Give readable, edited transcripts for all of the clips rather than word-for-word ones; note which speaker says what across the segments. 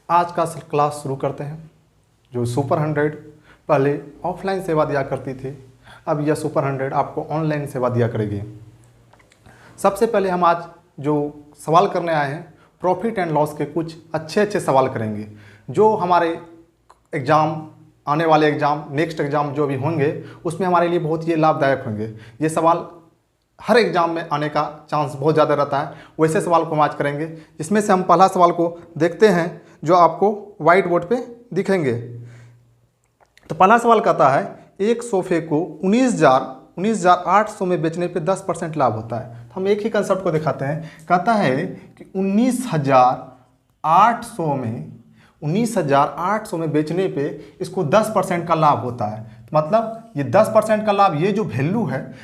Speaker 1: आज का क्लास शुरू करते हैं। जो सुपर 100 पहले ऑफलाइन सेवा दिया करती थी, अब यह सुपर 100 आपको ऑनलाइन सेवा दिया करेगी। सबसे पहले हम आज जो सवाल करने आए हैं, प्रॉफिट एंड लॉस के कुछ अच्छे सवाल करेंगे जो हमारे एग्ज़ाम, आने वाले एग्ज़ाम, नेक्स्ट एग्ज़ाम जो भी होंगे उसमें हमारे लिए बहुत ही लाभदायक होंगे। ये सवाल हर एग्ज़ाम में आने का चांस बहुत ज़्यादा रहता है, वैसे सवाल को हम आज करेंगे। जिसमें से हम पहला सवाल को देखते हैं जो आपको वाइट बोर्ड पे दिखेंगे। तो पहला सवाल कहता है, एक सोफे को 19,800 में बेचने पे 10% लाभ होता है। तो हम एक ही कंसेप्ट को दिखाते हैं। कहता है कि 19,800 में बेचने पे इसको 10% का लाभ होता है। मतलब ये 10% का लाभ, ये जो वैल्यू है,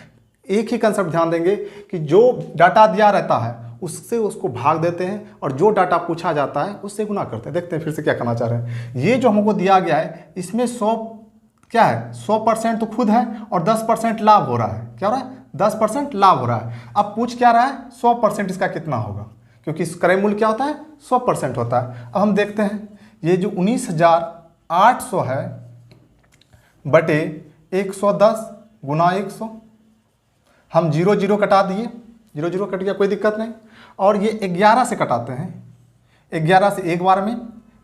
Speaker 1: एक ही कंसेप्ट ध्यान देंगे कि जो डाटा दिया रहता है उससे उसको भाग देते हैं और जो डाटा पूछा जाता है उससे गुना करते हैं। देखते हैं फिर से क्या करना चाह रहे हैं। ये जो हमको दिया गया है इसमें 100 क्या है, 100% तो खुद है और 10% लाभ हो रहा है। क्या हो रहा है? 10% लाभ हो रहा है। अब पूछ क्या रहा है? 100% इसका कितना होगा, क्योंकि क्रय मूल्य क्या होता है? 100% होता है। अब हम देखते हैं, ये जो 19,800 है बटे 110 गुना 100, हम 0 कटा दिए, 0 कट गया, कोई दिक्कत नहीं। और ये 11 से कटाते हैं, 11 से एक बार में,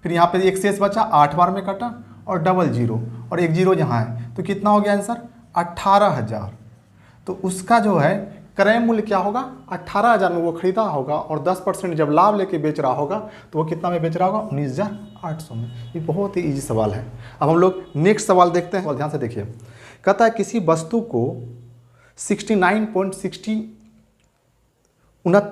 Speaker 1: फिर यहाँ पे एक शेष बचा, 8 बार में कटा और डबल 0 और एक 0 यहाँ है, तो कितना हो गया आंसर? 18,000। तो उसका जो है क्रय मूल्य क्या होगा? 18,000 में वो खरीदा होगा और 10% जब लाभ लेके बेच रहा होगा तो वो कितना में बेच रहा होगा? 19,800 में। ये बहुत ही इजी सवाल है। अब हम लोग नेक्स्ट सवाल देखते हैं और ध्यान से देखिए। कहता है किसी वस्तु को 69.69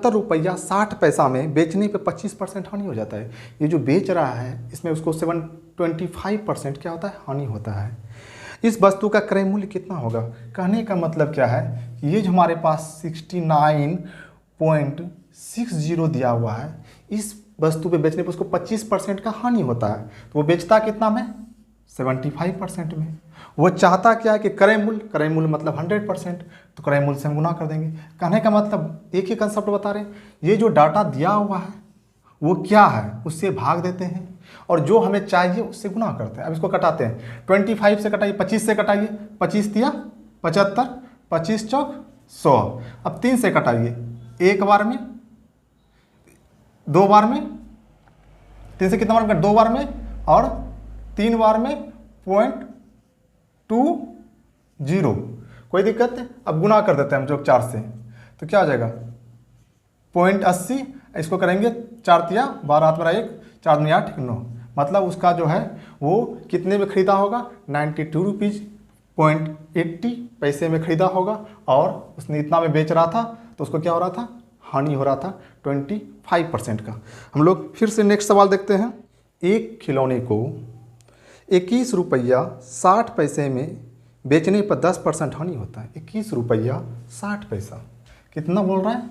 Speaker 1: रुपया 60 पैसा में बेचने पे 25% हानि हो जाता है। ये जो बेच रहा है इसमें उसको 725% क्या होता है? हानि होता है। इस वस्तु का क्रय मूल्य कितना होगा? कहने का मतलब क्या है कि ये जो हमारे पास 69.60 दिया हुआ है, इस वस्तु पे बेचने पे उसको 25% का हानि होता है। तो वो बेचता कितना में? 75% में। वो चाहता क्या है कि क्रय मूल्य मतलब 100%, तो क्रय मूल्य से हम गुना कर देंगे। कहने का मतलब एक ही कंसेप्ट बता रहे हैं, ये जो डाटा दिया हुआ है वो क्या है उससे भाग देते हैं और जो हमें चाहिए उससे गुना करते हैं। अब इसको कटाते हैं, 25 से कटाइए, 25 से कटाइए, 25 दिया 75, 25 चौक 100। अब 3 से कटाइए, एक बार में, 2 बार में, 3 से कितना बार में? 2 बार में और 3 बार में 0.20, कोई दिक्कत नहीं। अब गुना कर देते हैं हम जो 4 से, तो क्या हो जाएगा? 0.80। इसको करेंगे 4 तिया 12, 8 1, 4 दूनी 8, 9। मतलब उसका जो है वो कितने में खरीदा होगा? 92.80 पैसे में खरीदा होगा और उसने इतना में बेच रहा था, तो उसको क्या हो रहा था? हानि हो रहा था 25% का। हम लोग फिर से नेक्स्ट सवाल देखते हैं। एक खिलौने को 21 रुपया 60 पैसे में बेचने पर 10% हानि होता है। 21 रुपया 60 पैसा, कितना बोल रहा है?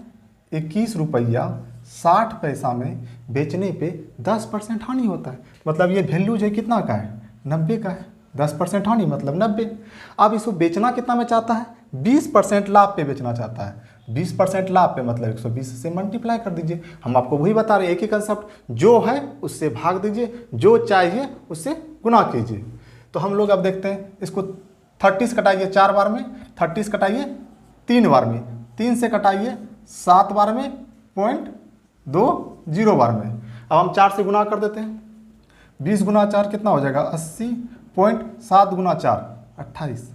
Speaker 1: 21 रुपया 60 पैसा में बेचने पे 10% हानि होता है। मतलब ये वैल्यू जो है कितना का है? 90 का है। 10% हानि मतलब 90। अब इसको बेचना कितना में चाहता है? 20% लाभ पे बेचना चाहता है। 20% लाभ पे मतलब 120 से मल्टीप्लाई कर दीजिए। हम आपको वही बता रहे हैं, एक ही कंसेप्ट, जो है उससे भाग दीजिए, जो चाहिए उससे गुना कीजिए। तो हम लोग अब देखते हैं, इसको 30 से कटाइए 4 बार में, 30 कटाइए 3 बार में, 3 से कटाइए 7 बार में, 0.20 बार में। अब हम 4 से गुना कर देते हैं, 20 गुना 4 कितना हो जाएगा? 80.7 गुना 4 28।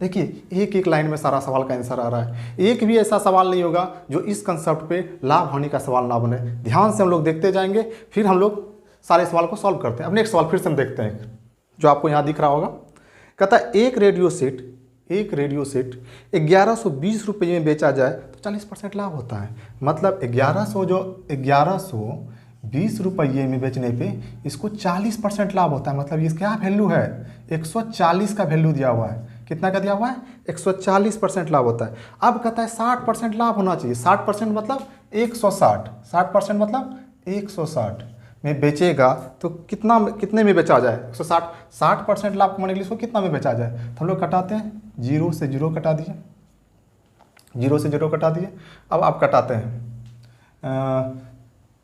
Speaker 1: देखिए एक एक लाइन में सारा सवाल का आंसर आ रहा है। एक भी ऐसा सवाल नहीं होगा जो इस कंसेप्ट पे लाभ हानि का सवाल ना बने। ध्यान से हम लोग देखते जाएंगे, फिर हम लोग सारे सवाल को सॉल्व करते हैं। अब नेक्स्ट सवाल फिर से हम देखते हैं जो आपको यहाँ दिख रहा होगा। कहता है एक रेडियो सेट 1120 रुपये में बेचा जाए तो 40% लाभ होता है। मतलब 1120 रुपये में बेचने पे इसको 40% लाभ होता है। मतलब ये क्या वैल्यू है? 140 का वैल्यू दिया हुआ है। कितना का दिया हुआ है? 140% लाभ होता है। अब कहता है 60% लाभ होना चाहिए। 60% मतलब 160, 60% मतलब 160 में बेचेगा तो कितने में बेचा जाए? 160, 60% लाभ कमाने के लिए इसको कितना में बेचा जाए? तो हम लोग कटाते हैं, 0 से 0 कटा दिए, 0 से 0 कटा दिए। अब आप कटाते हैं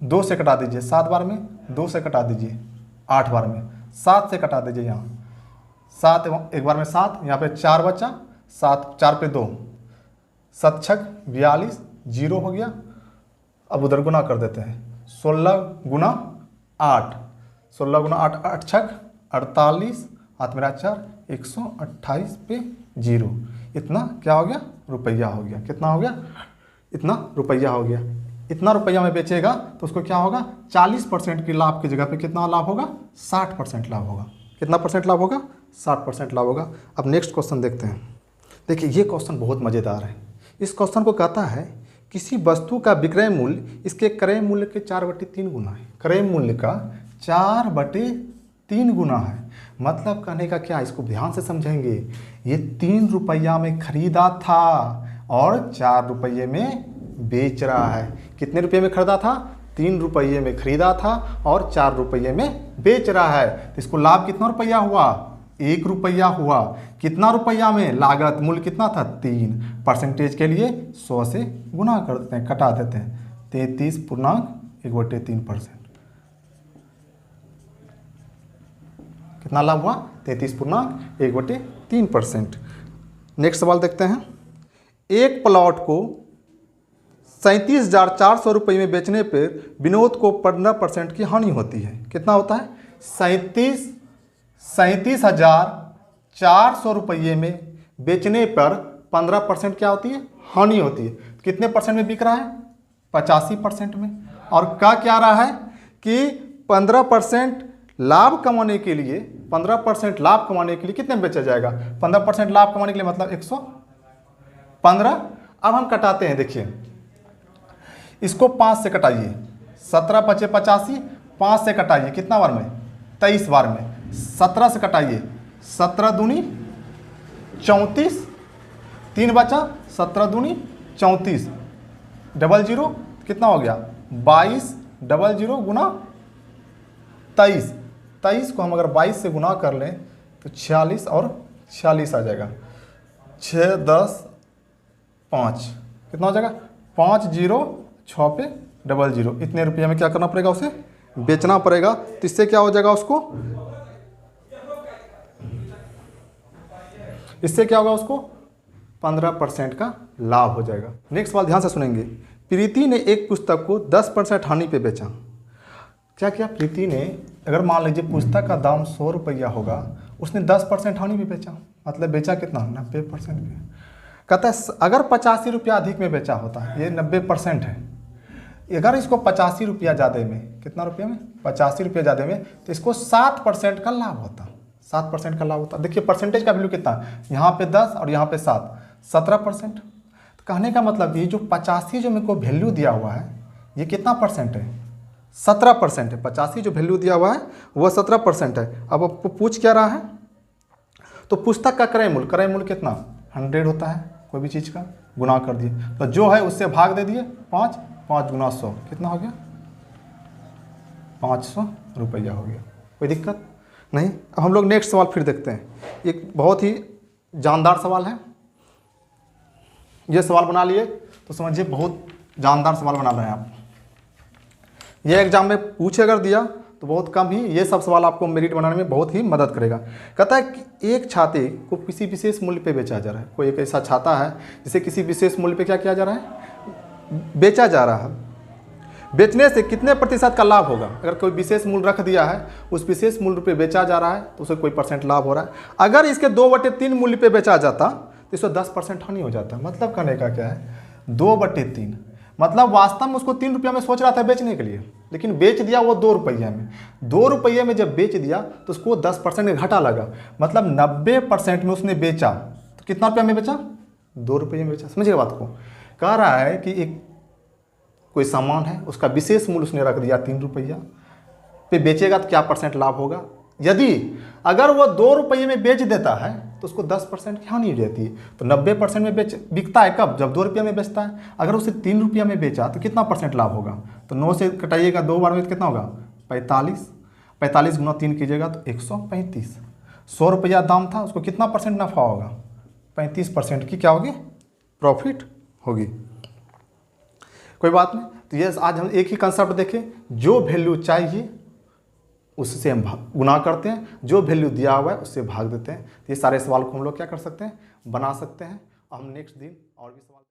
Speaker 1: 2 से कटा दीजिए 7 बार में, 2 से कटा दीजिए 8 बार में, 7 से कटा दीजिए यहाँ 7 एक बार में 7, यहाँ पे 4 बचा, 7 4 पे 2, 7 छक 42, 0 हो गया। अब उधर गुना कर देते हैं, 16 गुना 8, 16 गुना 8, 8 छक 48, हाथ मेरा 4, 128 पे 0, इतना क्या हो गया? रुपया हो गया। कितना हो गया? इतना रुपया हो गया। इतना रुपया में बेचेगा तो उसको क्या होगा? 40% की लाभ की जगह पे कितना लाभ होगा? 60% लाभ होगा। कितना परसेंट लाभ होगा? 60% लाभ होगा। अब नेक्स्ट क्वेश्चन देखते हैं। देखिए ये क्वेश्चन बहुत मज़ेदार है। इस क्वेश्चन को कहता है किसी वस्तु का विक्रय मूल्य इसके क्रय मूल्य के 4/3 गुना है। क्रय मूल्य का 4/3 गुना है। मतलब कहने का क्या, इसको ध्यान से समझेंगे। ये 3 रुपया में खरीदा था और 4 रुपये में बेच रहा है। कितने रुपये में खरीदा था? 3 रुपये में खरीदा था और 4 रुपये में बेच रहा है। तो इसको लाभ कितना रुपया हुआ? 1 रुपया हुआ। कितना रुपया में? लागत मूल्य कितना था? 3। परसेंटेज के लिए 100 से गुना कर देते हैं, कटा देते हैं। 33.1/3%। कितना लाभ हुआ? 33.1/3%। नेक्स्ट सवाल देखते हैं। एक प्लॉट को 37,400 रुपये में बेचने पर विनोद को 15% की हानि होती है। कितना होता है? 37,400 रुपये में बेचने पर 15% क्या होती है? हानि होती है। कितने परसेंट में बिक रहा है? 85% में। और क्या रहा है कि 15% लाभ कमाने के लिए 15% लाभ कमाने के लिए कितने में बेचा जाएगा? 15% लाभ कमाने के लिए मतलब 115। अब हम कटाते हैं। देखिए इसको 5 से कटाइए, 17 बचे 85, 5 से कटाइए कितना बार में? 23 बार में। 17 से कटाइए, 17 दूनी 34, 3 बचा, 17 दूनी 34, 00 कितना हो गया? 22, 00 गुना 23। 23 को हम अगर 22 से गुना कर लें तो 46 और 46 आ जाएगा। 6, 10, 5 कितना हो जाएगा? 5, 0, 6 पे 00। इतने रुपये में क्या करना पड़ेगा? उसे बेचना पड़ेगा। तो इससे क्या हो जाएगा उसको? इससे क्या होगा उसको? 15% का लाभ हो जाएगा। नेक्स्ट सवाल ध्यान से सुनेंगे। प्रीति ने एक पुस्तक को 10% हानि पे बेचा। क्या किया प्रीति ने? अगर मान लीजिए पुस्तक का दाम 100 रुपया होगा, उसने 10% हानि पे बेचा, मतलब बेचा कितना? 90% पे। कहता है अगर 85 रुपया अधिक में बेचा होता, ये 90% है। अगर इसको 85 रुपया ज़्यादा में, कितना रुपये में? 85 रुपया ज़्यादा में, तो इसको 7% का लाभ होता। 7% का लाभ होता। देखिए परसेंटेज का वैल्यू कितना? यहाँ पे 10 और यहाँ पे 7, 17%। तो कहने का मतलब ये जो 85 जो मेरे को वैल्यू दिया हुआ है, ये कितना परसेंट है? 17% है। 85 जो वैल्यू दिया हुआ है वह 17% है। अब आपको पूछ क्या रहा है? तो पुस्तक का क्रय मूल्य कितना? 100 होता है कोई भी चीज़ का। गुना कर दिए तो जो है उससे भाग दे दिए 5, 5 गुना 100 कितना हो गया? 500 रुपया हो गया। कोई दिक्कत नहीं। अब हम लोग नेक्स्ट सवाल फिर देखते हैं। एक बहुत ही जानदार सवाल है। ये सवाल बना लिए तो समझिए बहुत जानदार सवाल बना रहे हैं आप। ये एग्जाम में पूछे अगर दिया तो बहुत कम ही ये सब सवाल आपको मेरिट बनाने में बहुत ही मदद करेगा। कहता है कि एक छाते को किसी विशेष मूल्य पे बेचा जा रहा है। कोई एक ऐसा छाता है जिसे किसी विशेष मूल्य पे क्या किया जा रहा है? बेचा जा रहा है। बेचने से कितने प्रतिशत का लाभ होगा? अगर कोई विशेष मूल्य रख दिया है, उस विशेष मूल्य पे बेचा जा रहा है तो उसे कोई परसेंट लाभ हो रहा है। अगर इसके 2/3 मूल्य पे बेचा जाता तो इसको 10% हानि हो जाता। मतलब कहने का क्या है? 2/3 मतलब वास्तव में उसको 3 रुपया में सोच रहा था बेचने के लिए, लेकिन बेच दिया वो 2 रुपये में। 2 रुपये में जब बेच दिया तो उसको 10% घाटा लगा। मतलब 90% में उसने बेचा तो कितना रुपया में बेचा? 2 रुपये में बेचा। समझिए बात को। कह रहा है कि एक कोई सामान है, उसका विशेष मूल्य उसने रख दिया 3 रुपया पे, बेचेगा तो क्या परसेंट लाभ होगा? यदि अगर वो 2 रुपये में बेच देता है तो उसको 10% की हानि हो जाती है। तो 90% में बिकता है कब? जब 2 रुपये में बेचता है। अगर उसे 3 रुपया में बेचा तो कितना परसेंट लाभ होगा? तो 9 से कटाइएगा 2 बार में तो कितना होगा? 45। 45 गुना 3 कीजिएगा तो 135। 100 रुपया दाम था, उसको कितना परसेंट नफा होगा? 35% की क्या होगी? प्रॉफिट होगी। कोई बात नहीं। तो ये आज हम एक ही कंसेप्ट देखें, जो वैल्यू चाहिए उससे हम गुना करते हैं, जो वैल्यू दिया हुआ है उससे भाग देते हैं। तो ये सारे सवाल को हम लोग क्या कर सकते हैं, बना सकते हैं। और हम नेक्स्ट दिन और भी सवाल